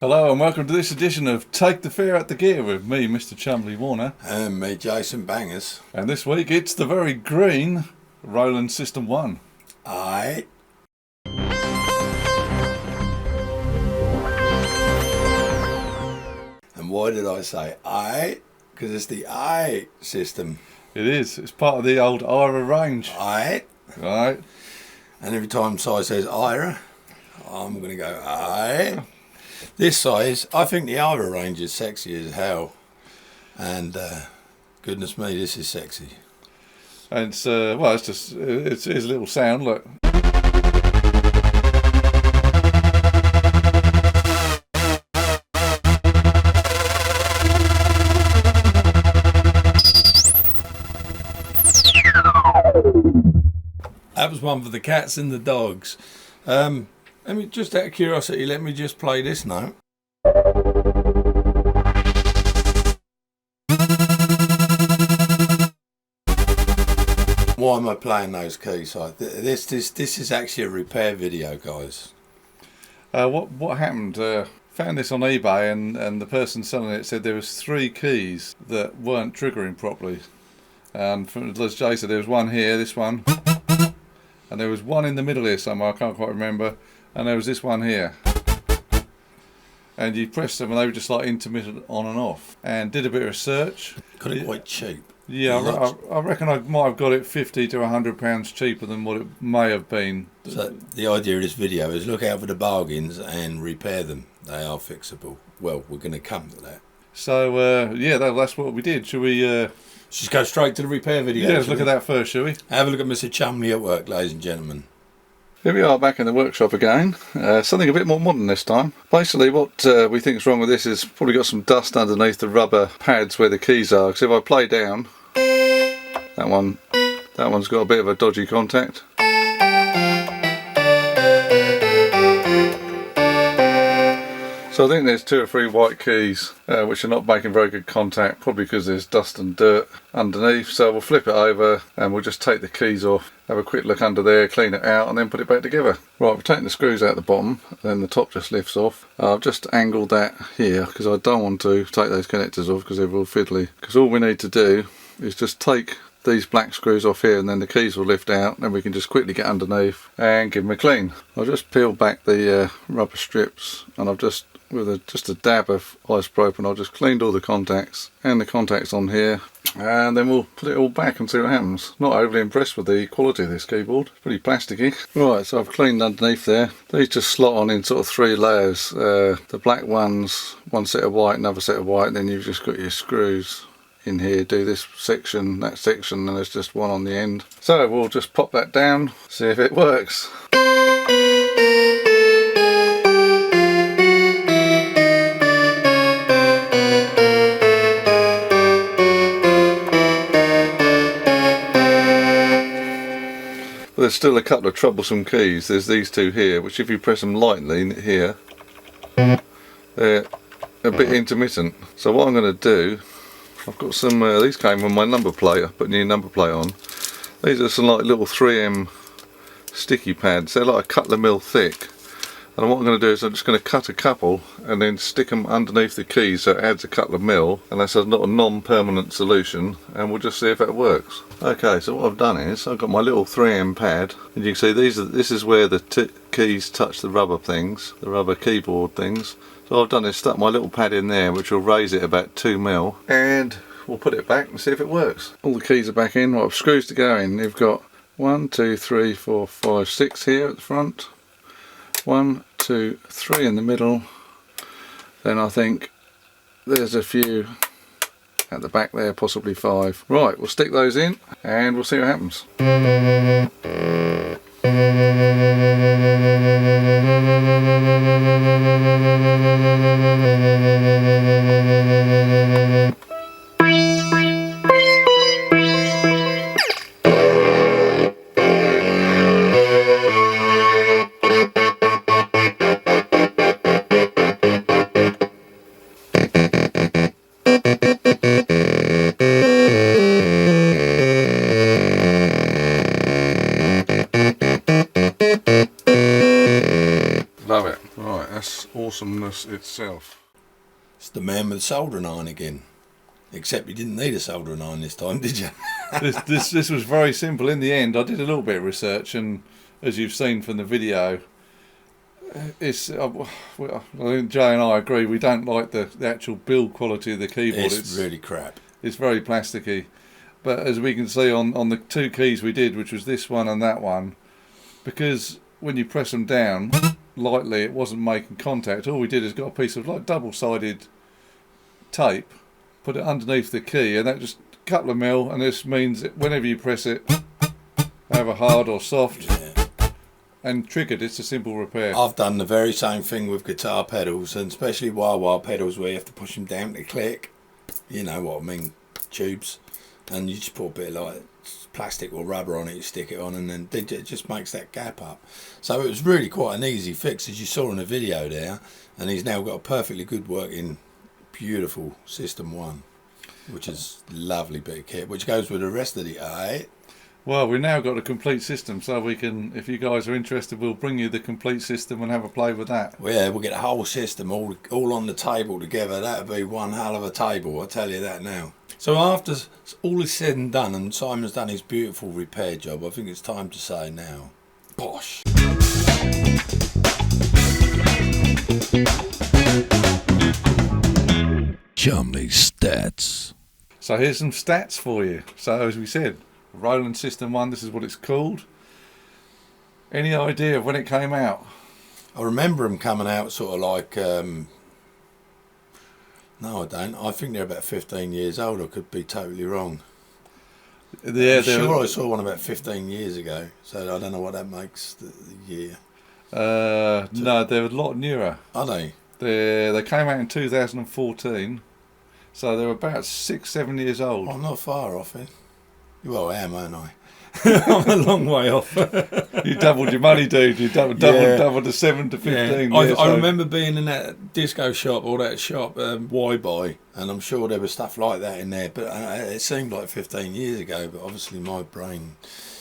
Hello and welcome to this edition of Take the Fear Out the Gear with me, Mr. Chumley Warner. And me, Jason Bangers. And this week it's the very green Roland System 1. Aye. And why did I say aye? Because it's the aye system. It is. It's part of the old Aira range. Aye. Right. And every time Si says Aira, I'm going to go aye. This size, I think the Aira range is sexy as hell. And goodness me, this is sexy. And it's, well, it's just, it's a little sound, look. That was one for the cats and the dogs. Let me, just out of curiosity, let me just play this note. Why am I playing those keys? This is actually a repair video, guys. What happened? Found this on eBay and the person selling it said there was 3 keys that weren't triggering properly. And as Jay said, there was one here, this one, and there was one in the middle here somewhere, I can't quite remember, and there was this one here. And you pressed them and they were just like intermittent on and off. And did a bit of research. Got it quite cheap. Yeah, I reckon I might have got it £50 to £100 cheaper than what it may have been. So the idea of this video is look out for the bargains and repair them. They are fixable. Well, we're going to come to that. So yeah, that's what we did. Should we just go straight to the repair video? Yeah, let's look at that first, shall we? Have a look at Mr. Chumley at work, ladies and gentlemen. Here we are back in the workshop again. Something a bit more modern this time. Basically what we think is wrong with this is probably got some dust underneath the rubber pads where the keys are. Because if I play down, that one's got a bit of a dodgy contact. So I think there's 2 or 3 white keys which are not making very good contact, probably because there's dust and dirt underneath. So we'll flip it over and we'll just take the keys off, have a quick look under there, clean it out and then put it back together. Right, we've taken the screws out the bottom, then the top just lifts off. I've just angled that here because I don't want to take those connectors off because they're all fiddly. Because all we need to do is just take these black screws off here and then the keys will lift out, then we can just quickly get underneath and give them a clean. I'll just peel back the rubber strips and I've just, with just a dab of isopropyl, I've just cleaned all the contacts and the contacts on here, and then we'll put it all back and see what happens. Not overly impressed with the quality of this keyboard, it's pretty plasticky. Right, so I've cleaned underneath there. These just slot on in sort of 3 layers. The black ones, one set of white, another set of white, and then you've just got your screws in here, do this section, that section, and there's just one on the end. So we'll just pop that down, see if it works. There's still a couple of troublesome keys. There's these 2 here, which if you press them lightly here, they're a bit intermittent. So what I'm going to do, I've got some, these came with my number plate, I put a new number plate on. These are some like little 3M sticky pads, they're like a couple of mil thick. And what I'm going to do is I'm just going to cut a couple and then stick them underneath the keys so it adds a couple of mil, and that's not a non-permanent solution, and we'll just see if that works. Okay, so what I've done is I've got my little 3M pad, and you can see this is where the keys touch the rubber things, the rubber keyboard things. So what I've done is stuck my little pad in there, which will raise it about 2 mil, and we'll put it back and see if it works. All the keys are back in. Right, screws to go in. You've got 1, 2, 3, 4, 5, 6 here at the front. 1, 2, 3 in the middle. Then I think there's a few at the back there, possibly 5. Right, we'll stick those in and we'll see what happens. awesomeness itself. It's the man with the soldering iron again. Except you didn't need a soldering iron this time, did you? This was very simple. In the end, I did a little bit of research, and as you've seen from the video, it's. I think Jay and I agree. We don't like the actual build quality of the keyboard. It's really crap. It's very plasticky. But as we can see on the two keys we did, which was this one and that one, because when you press them down lightly, it wasn't making contact. All we did is got a piece of like double-sided tape, put it underneath the key, and that just a couple of mil, and this means that whenever you press it, have a hard or soft, and triggered. It's a simple repair. I've done the very same thing with guitar pedals, and especially wah-wah pedals where you have to push them down to click. You know what I mean, tubes. And you just put a bit of like plastic or rubber on it, you stick it on, and then it just makes that gap up. So it was really quite an easy fix, as you saw in the video there, and he's now got a perfectly good working, beautiful System 1, which is a lovely bit of kit, which goes with the rest of the Well, we've now got a complete system, so we can, if you guys are interested, we'll bring you the complete system and have a play with that. Well, yeah, we'll get the whole system all on the table together. That'll be one hell of a table, I'll tell you that now. So after all is said and done, and Simon's done his beautiful repair job, I think it's time to say now, bosh. Chumley stats. So here's some stats for you. So as we said, Roland System 1, this is what it's called. Any idea of when it came out? I remember them coming out sort of like, no I don't, I think they're about 15 years old, I could be totally wrong. Yeah, I'm sure I saw one about 15 years ago, so I don't know what that makes the year. No, they're a lot newer. Are they? They came out in 2014, so they're about 6-7 years old. I'm not far off it. Well, I am, aren't I? I'm a long way off. You doubled your money, dude. You doubled the 7 to 15. Yeah. I remember being in that disco shop or that shop, Y-Buy, and I'm sure there was stuff like that in there, but it seemed like 15 years ago, but obviously my brain...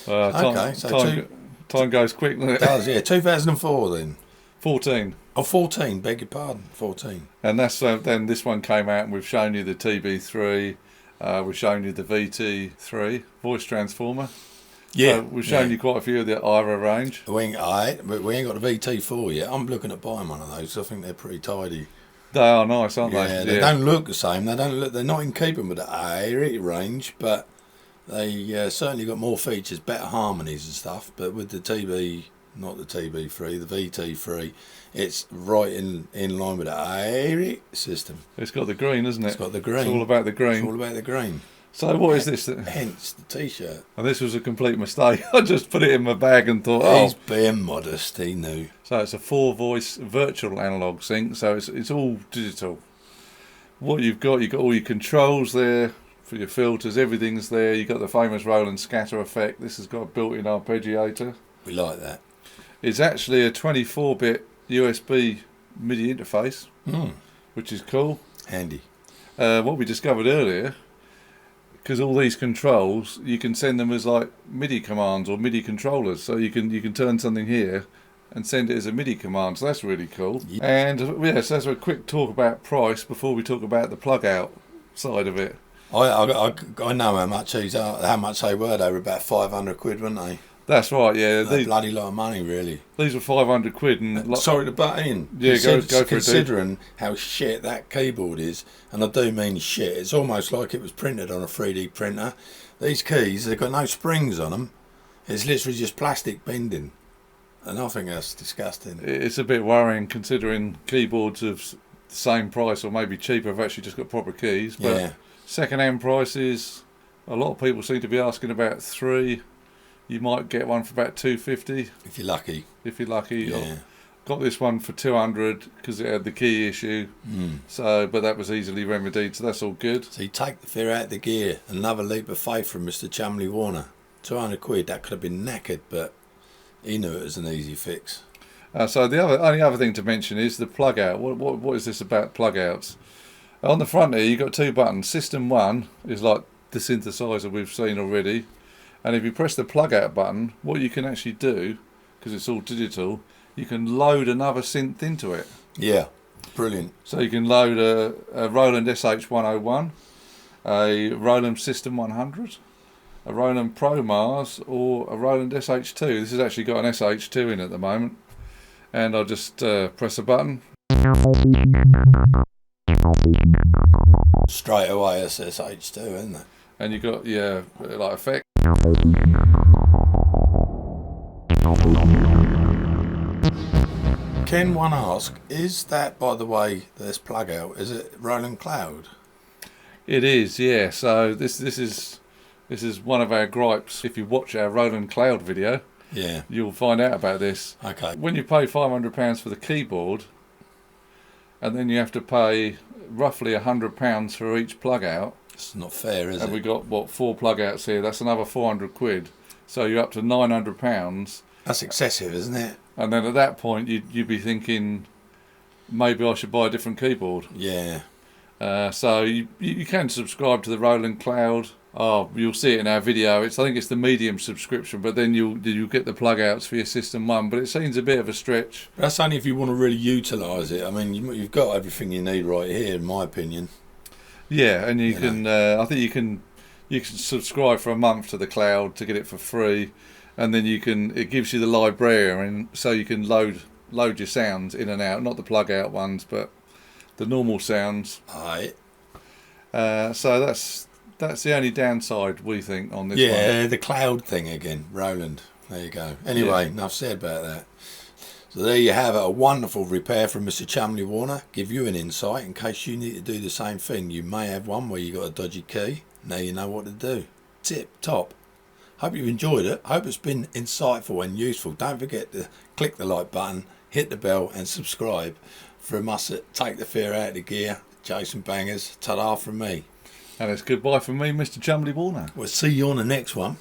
Time goes quick, doesn't it? It does, yeah. 2004 then. 14. Oh, 14, beg your pardon, 14. And that's then this one came out, and we've shown you the TB3, we've shown you the VT3 voice transformer. Yeah, so we've shown you quite a few of the Aira range. We ain't got the VT4 yet. I'm looking at buying one of those. I think they're pretty tidy. They are nice, aren't they? Yeah, they don't look the same. They're not in keeping with the Aira range, but they certainly got more features, better harmonies and stuff. But with the TB, not the TB3, the VT3, it's right in line with the Aira system. It's got the green, isn't it? It's got the green. It's all about the green. It's all about the green. So what is this? Hence the T-shirt. And this was a complete mistake. I just put it in my bag and thought, He's being modest, he knew. So it's a 4-voice virtual analog sync, so it's all digital. What you've got all your controls there for your filters, everything's there. You've got the famous Roland scatter effect. This has got a built-in arpeggiator. We like that. It's actually a 24-bit USB Midi interface, which is cool. Handy. What we discovered earlier, because all these controls, you can send them as like MIDI commands or MIDI controllers. So you can turn something here and send it as a MIDI command. So that's really cool. Yeah. And so that's a quick talk about price before we talk about the plug out side of it. I know how much they were. They were about 500 quid, weren't they? That's right, yeah. That's a bloody lot of money, really. These were 500 quid. And sorry to butt in. Yeah, go for it. Considering how shit that keyboard is, and I do mean shit, it's almost like it was printed on a 3D printer. These keys, they've got no springs on them. It's literally just plastic bending. And I think that's disgusting. It's a bit worrying considering keyboards of the same price or maybe cheaper have actually just got proper keys. But yeah. Second-hand prices, a lot of people seem to be asking about 3. You might get one for about $250 if you're lucky. Yeah. Got this one for $200 because it had the key issue. So, but that was easily remedied, so that's all good. So you take the fear out of the gear. Another leap of faith from Mr. Chumley Warner. 200 quid. That could have been knackered, but he knew it was an easy fix. So the only other thing to mention is the plug out. What is this about plug outs? On the front here, you've got 2 buttons. System 1 is like the synthesizer we've seen already. And if you press the plug out button, what you can actually do, because it's all digital, you can load another synth into it. Yeah. brilliant. So you can load a Roland SH101, a Roland System 100, a Roland Pro Mars, or a Roland SH2. This has actually got an SH2 in at the moment. And I'll just press a button. Straight away SSH2, isn't it? And you've got your like effect. Can one ask, is that, by the way, this plug out, is it Roland Cloud? It is, yeah. So this is one of our gripes. If you watch our Roland Cloud video, Yeah. you'll find out about this. Okay. When you pay £500 for the keyboard, and then you have to pay roughly £100 for each plug out, It's not fair, is and it? we got what 4 plug outs here. That's another £400. So you're up to £900. That's excessive, isn't it? And then at that point, you'd be thinking, maybe I should buy a different keyboard. Yeah. So you can subscribe to the Roland Cloud. Oh, you'll see it in our video. I think it's the medium subscription, but then you'll get the plug outs for your System 1. But it seems a bit of a stretch. That's only if you want to really utilise it. I mean, you've got everything you need right here, in my opinion. Yeah, and you can. I think you can subscribe for a month to the cloud to get it for free, and then it gives you the librarian, so you can load your sounds in and out, not the plug out ones, but the normal sounds. Aye. So that's the only downside we think on this one. Yeah, the cloud thing again, Roland. There you go. Anyway, enough said about that. So there you have it, a wonderful repair from Mr. Chumley Warner. Give you an insight in case you need to do the same thing. You may have one where you got a dodgy key. Now you know what to do. Tip top. Hope you've enjoyed it. Hope it's been insightful and useful. Don't forget to click the like button, hit the bell and subscribe. From us at Take the Fear Out of the Gear, Jason Bangers, ta-da from me. And it's goodbye from me, Mr. Chumley Warner. We'll see you on the next one.